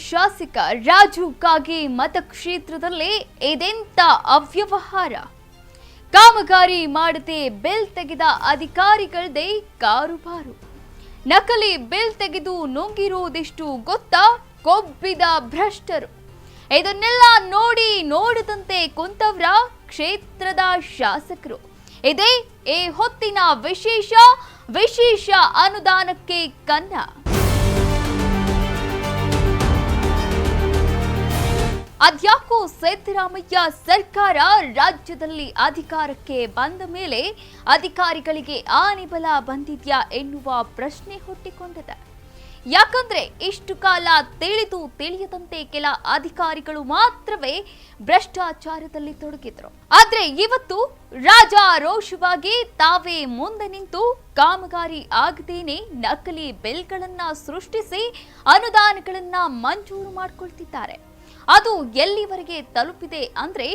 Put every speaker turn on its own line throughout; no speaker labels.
ಶಾಸಕ ರಾಜು ಕಾಗೆ ಮತಕ್ಷೇತ್ರದಲ್ಲಿ ಇದೆಂತ ಅವ್ಯವಹಾರ. ಕಾಮಗಾರಿ ಮಾಡದೆ ಬಿಲ್ ತೆಗೆದ ಅಧಿಕಾರಿಗಳದೇ ಕಾರುಬಾರು. ನಕಲಿ ಬಿಲ್ ತೆಗೆದು ನುಂಗಿರುವುದೆಷ್ಟು ಗೊತ್ತಾ? ಕೊಬ್ಬಿದ ಭ್ರಷ್ಟರು. ಇದನ್ನೆಲ್ಲ ನೋಡದಂತೆ ಕುಂತವ್ರ ಕ್ಷೇತ್ರದ ಶಾಸಕರು. ಇದೇ ಈ ಹೊತ್ತಿನ ವಿಶೇಷ ಅನುದಾನಕ್ಕೆ ಕನ್ನ. ಅದ್ಯಾಕೋ ಸಿದ್ದರಾಮಯ್ಯ ಸರ್ಕಾರ ರಾಜ್ಯದಲ್ಲಿ ಅಧಿಕಾರಕ್ಕೆ ಬಂದ ಮೇಲೆ ಅಧಿಕಾರಿಗಳಿಗೆ ಆನೆಬಲ ಬಂದಿದ್ಯಾ ಎನ್ನುವ ಪ್ರಶ್ನೆ ಹುಟ್ಟಿಕೊಂಡಿದೆ. ಯಾಕಂದ್ರೆ ಇಷ್ಟು ಕಾಲ ತಿಳಿಯದಂತೆ ಕೆಲ ಅಧಿಕಾರಿಗಳು ಮಾತ್ರವೇ ಭ್ರಷ್ಟಾಚಾರದಲ್ಲಿ ತೊಡಗಿದ್ರು. ಆದ್ರೆ ಇವತ್ತು ರಾಜಾರೋಷವಾಗಿ ತಾವೇ ಮುಂದೆ ನಿಂತು ಕಾಮಗಾರಿ ಆಗದೇನೆ ನಕಲಿ ಬಿಲ್ಗಳನ್ನ ಸೃಷ್ಟಿಸಿ ಅನುದಾನಗಳನ್ನ ಮಂಜೂರು ಮಾಡಿಕೊಳ್ತಿದ್ದಾರೆ. ಅದು ಎಲ್ಲಿವರೆಗೆ ತಲುಪಿದೆ ಅಂದ್ರೆ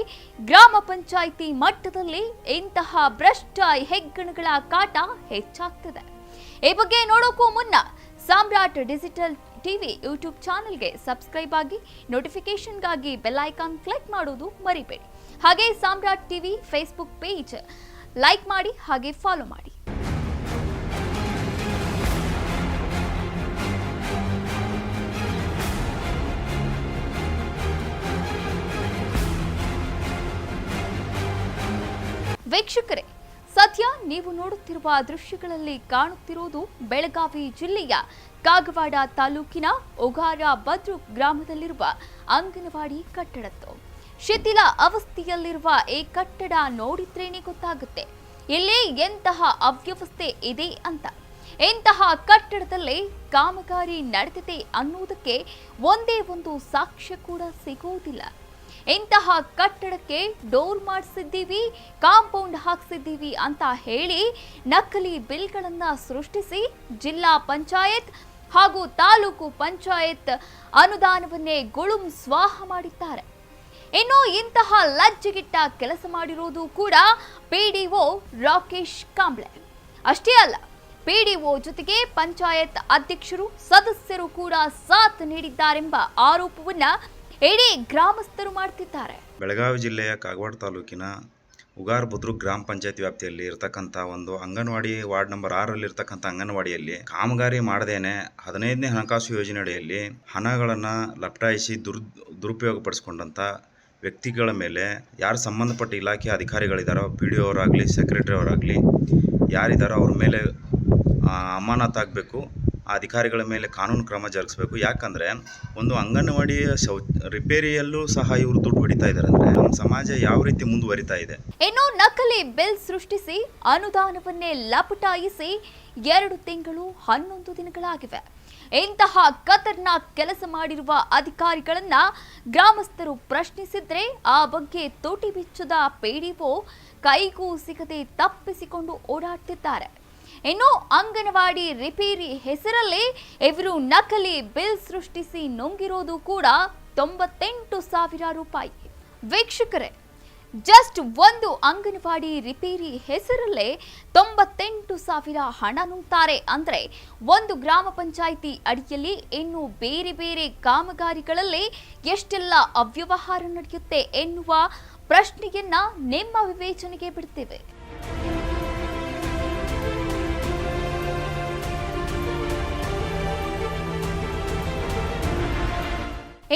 ಗ್ರಾಮ ಪಂಚಾಯಿತಿ ಮಟ್ಟದಲ್ಲಿ ಇಂತಹ ಭ್ರಷ್ಟ ಹೆಗ್ಗಣಗಳ ಕಾಟ ಹೆಚ್ಚಾಗ್ತದೆ. ಈ ಬಗ್ಗೆ ನೋಡೋಕ್ಕೂ ಮುನ್ನ ಸಾಮ್ರಾಟ್ ಡಿಜಿಟಲ್ ಟಿವಿ ಯೂಟ್ಯೂಬ್ ಚಾನೆಲ್ಗೆ ಸಬ್ಸ್ಕ್ರೈಬ್ ಆಗಿ, ನೋಟಿಫಿಕೇಶನ್ಗಾಗಿ ಬೆಲ್ ಐಕಾನ್ ಕ್ಲಿಕ್ ಮಾಡೋದು ಮರಿಬೇಡಿ. ಹಾಗೆ ಸಾಮ್ರಾಟ್ ಟಿವಿ ಫೇಸ್ಬುಕ್ ಪೇಜ್ ಲೈಕ್ ಮಾಡಿ, ಹಾಗೆ ಫಾಲೋ ಮಾಡಿ. ವೀಕ್ಷಕರೇ, ಸದ್ಯ ನೀವು ನೋಡುತ್ತಿರುವ ದೃಶ್ಯಗಳಲ್ಲಿ ಕಾಣುತ್ತಿರುವುದು ಬೆಳಗಾವಿ ಜಿಲ್ಲೆಯ ಕಾಗವಾಡ ತಾಲೂಕಿನ ಉಗಾರ ಬದ್ರು ಗ್ರಾಮದಲ್ಲಿರುವ ಅಂಗನವಾಡಿ ಕಟ್ಟಡದ್ದು. ಶಿಥಿಲ ಅವಸ್ಥೆಯಲ್ಲಿರುವ ಈ ಕಟ್ಟಡ ನೋಡಿದ್ರೇನೆ ಗೊತ್ತಾಗುತ್ತೆ ಇಲ್ಲಿ ಎಂತಹ ಅವ್ಯವಸ್ಥೆ ಇದೆ ಅಂತ. ಇಂತಹ ಕಟ್ಟಡದಲ್ಲೇ ಕಾಮಗಾರಿ ನಡೆದಿದೆ ಅನ್ನುವುದಕ್ಕೆ ಒಂದೇ ಒಂದು ಸಾಕ್ಷ್ಯ ಕೂಡ ಸಿಗುವುದಿಲ್ಲ. ಇಂತಹ ಕಟ್ಟಡಕ್ಕೆ ಡೋರ್ ಮಾಡಿಸಿದ್ದೀವಿ, ಕಾಂಪೌಂಡ್ ಹಾಕ್ಸಿದ್ದೀವಿ ಅಂತ ಹೇಳಿ ನಕಲಿ ಬಿಲ್ಗಳನ್ನ ಸೃಷ್ಟಿಸಿ ಜಿಲ್ಲಾ ಪಂಚಾಯತ್ ಹಾಗೂ ತಾಲೂಕು ಪಂಚಾಯತ್ ಅನುದಾನವನ್ನೇ ಗುಳುಂ ಸ್ವಾಹ ಮಾಡಿದ್ದಾರೆ. ಇನ್ನು ಇಂತಹ ಲಜ್ಜೆಗಿಟ್ಟ ಕೆಲಸ ಮಾಡಿರುವುದು ಕೂಡ ಪಿಡಿಒ ರಾಕೇಶ್ ಕಾಂಬ್ಳೆ. ಅಷ್ಟೇ ಅಲ್ಲ, ಪಿಡಿಒ ಜೊತೆಗೆ ಪಂಚಾಯತ್ ಅಧ್ಯಕ್ಷರು, ಸದಸ್ಯರು ಕೂಡ ಸಾಥ್ ನೀಡಿದ್ದಾರೆಂಬ ಆರೋಪವನ್ನ ಇಡೀ ಗ್ರಾಮಸ್ಥರು ಮಾಡ್ತಿದ್ದಾರೆ.
ಬೆಳಗಾವಿ ಜಿಲ್ಲೆಯ ಕಾಗವಾಡ ತಾಲೂಕಿನ ಉಗಾರ್ ಬುದ್ರು ಗ್ರಾಮ ಪಂಚಾಯತ್ ವ್ಯಾಪ್ತಿಯಲ್ಲಿ ಇರತಕ್ಕಂಥ ಒಂದು ಅಂಗನವಾಡಿ ವಾರ್ಡ್ ನಂಬರ್ 6 ಇರತಕ್ಕಂಥ ಅಂಗನವಾಡಿಯಲ್ಲಿ ಕಾಮಗಾರಿ ಮಾಡದೇನೆ 15ನೇ ಹಣಕಾಸು ಯೋಜನೆ ಅಡಿಯಲ್ಲಿ ಹಣಗಳನ್ನು ಲಪಟಾಯಿಸಿ ದುರುಪಯೋಗಪಡಿಸಿಕೊಂಡಂಥ ವ್ಯಕ್ತಿಗಳ ಮೇಲೆ ಯಾರು ಸಂಬಂಧಪಟ್ಟ ಇಲಾಖೆ ಅಧಿಕಾರಿಗಳಿದ್ದಾರೋ, PDO ಅವರಾಗಲಿ, ಸೆಕ್ರೆಟರಿ ಅವರಾಗಲಿ ಯಾರಿದ್ದಾರೋ ಅವ್ರ ಮೇಲೆ ಅಮಾನತಾಗಬೇಕು. ಆ ಅಧಿಕಾರಿಗಳ ಮೇಲೆ ಕಾನೂನು ಕ್ರಮ ಜರುಗಿಸಬೇಕು. ಯಾಕಂದರೆ ಒಂದು ಅಂಗನವಾಡಿಯ ರಿಪೇರಿಯಲ್ಲೂ ಸಹ ಇವರು ದುಡ್ಡು ಹೊಡಿತಾ ಇದ್ದಾರೆ. ಅಂದರೆ ನಮ್ಮ ಸಮಾಜ ಯಾವ ರೀತಿ ಮುಂದುವರಿತಾ ಇದೆ.
ಇನ್ನು ನಕಲಿ ಬಿಲ್ ಸೃಷ್ಟಿಸಿ ಅನುದಾನವನ್ನೇ ಲಪಟಾಯಿಸಿ 2 ತಿಂಗಳು 11 ದಿನಗಳಾಗಿವೆ. ಇಂತಹ ಖತರ್ನಾಕ್ ಕೆಲಸ ಮಾಡಿರುವ ಅಧಿಕಾರಿಗಳನ್ನ ಗ್ರಾಮಸ್ಥರು ಪ್ರಶ್ನಿಸಿದ್ರೆ ಆ ಬಗ್ಗೆ ತೋಟಿ ಬಿಚ್ಚದ ಪಿಡಿಒ ಕೈಗೂ ಸಿಗದೆ ತಪ್ಪಿಸಿಕೊಂಡು ಓಡಾಡ್ತಿದ್ದಾರೆ. ಇನ್ನು ಅಂಗನವಾಡಿ ರಿಪೇರಿ ಹೆಸರಲ್ಲಿ ಇವರು ನಕಲಿ ಬಿಲ್ ಸೃಷ್ಟಿಸಿ ನುಂಗಿರೋದು ಕೂಡ 98,000 ರೂಪಾಯಿ. ವೀಕ್ಷಕರೇ, ಜಸ್ಟ್ ಒಂದು ಅಂಗನವಾಡಿ ರಿಪೇರಿ ಹೆಸರಲ್ಲೇ 98,000 ಹಣ ನುಂಗ್ತಾರೆ ಅಂದ್ರೆ ಒಂದು ಗ್ರಾಮ ಪಂಚಾಯಿತಿ ಅಡಿಯಲ್ಲಿ ಇನ್ನು ಬೇರೆ ಬೇರೆ ಕಾಮಗಾರಿಗಳಲ್ಲಿ ಎಷ್ಟೆಲ್ಲ ಅವ್ಯವಹಾರ ನಡೆಯುತ್ತೆ ಎನ್ನುವ ಪ್ರಶ್ನೆಯನ್ನ ನಿಮ್ಮ ವಿವೇಚನೆಗೆ ಬಿಡ್ತೇವೆ.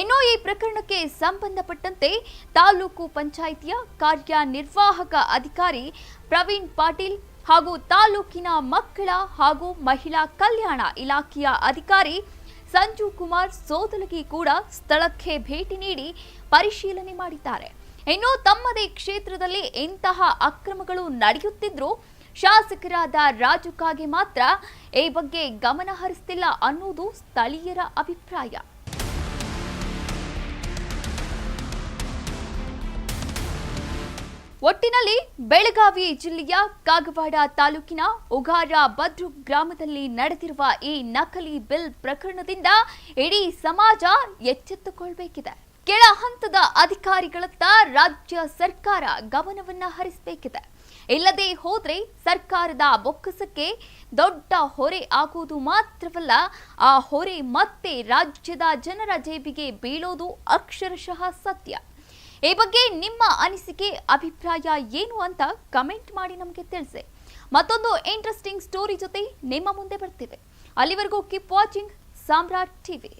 ಇನ್ನು ಈ ಪ್ರಕರಣಕ್ಕೆ ಸಂಬಂಧಪಟ್ಟಂತೆ ತಾಲೂಕು ಪಂಚಾಯಿತಿಯ ಕಾರ್ಯನಿರ್ವಾಹಕ ಅಧಿಕಾರಿ ಪ್ರವೀಣ್ ಪಾಟೀಲ್ ಹಾಗೂ ತಾಲೂಕಿನ ಮಕ್ಕಳ ಹಾಗೂ ಮಹಿಳಾ ಕಲ್ಯಾಣ ಇಲಾಖೆಯ ಅಧಿಕಾರಿ ಸಂಜು ಕುಮಾರ್ ಸೋದಲಗಿ ಕೂಡ ಸ್ಥಳಕ್ಕೆ ಭೇಟಿ ನೀಡಿ ಪರಿಶೀಲನೆ ಮಾಡಿದ್ದಾರೆ. ಇನ್ನು ತಮ್ಮದೇ ಕ್ಷೇತ್ರದಲ್ಲಿ ಇಂತಹ ಅಕ್ರಮಗಳು ನಡೆಯುತ್ತಿದ್ರೂ ಶಾಸಕರಾದ ರಾಜು ಕಾಗೆ ಮಾತ್ರ ಈ ಬಗ್ಗೆ ಗಮನ ಹರಿಸ್ತಿಲ್ಲ ಅನ್ನೋದು ಸ್ಥಳೀಯರ ಅಭಿಪ್ರಾಯ. ಒಟ್ಟಿನಲ್ಲಿ ಬೆಳಗಾವಿ ಜಿಲ್ಲೆಯ ಕಾಗವಾಡ ತಾಲೂಕಿನ ಉಗಾರ ಬದ್ರು ಗ್ರಾಮದಲ್ಲಿ ನಡೆದಿರುವ ಈ ನಕಲಿ ಬಿಲ್ ಪ್ರಕರಣದಿಂದ ಇಡೀ ಸಮಾಜ ಎಚ್ಚೆತ್ತುಕೊಳ್ಳಬೇಕಿದೆ. ಕೆಳ ಹಂತದ ಅಧಿಕಾರಿಗಳತ್ತ ರಾಜ್ಯ ಸರ್ಕಾರ ಗಮನವನ್ನ ಹರಿಸಬೇಕಿದೆ. ಇಲ್ಲದೆ ಹೋದ್ರೆ ಸರ್ಕಾರದ ಬೊಕ್ಕಸಕ್ಕೆ ದೊಡ್ಡ ಹೊರೆ ಆಗುವುದು ಮಾತ್ರವಲ್ಲ, ಆ ಹೊರೆ ಮತ್ತೆ ರಾಜ್ಯದ ಜನರ ಜೇಬಿಗೆ ಬೀಳೋದು ಅಕ್ಷರಶಃ ಸತ್ಯ. ಈ ಬಗ್ಗೆ ನಿಮ್ಮ ಅನಿಸಿಕೆ, ಅಭಿಪ್ರಾಯ ಏನು ಅಂತ ಕಮೆಂಟ್ ಮಾಡಿ ನಮಗೆ ತಿಳಿಸಿ. ಮತ್ತೊಂದು ಇಂಟ್ರೆಸ್ಟಿಂಗ್ ಸ್ಟೋರಿ ಜೊತೆ ನಿಮ್ಮ ಮುಂದೆ ಬರ್ತೀವಿ. ಅಲ್ಲಿವರೆಗೂ ಕೀಪ್ ವಾಚಿಂಗ್ ಸಾಮ್ರಾಟ್ ಟಿವಿ.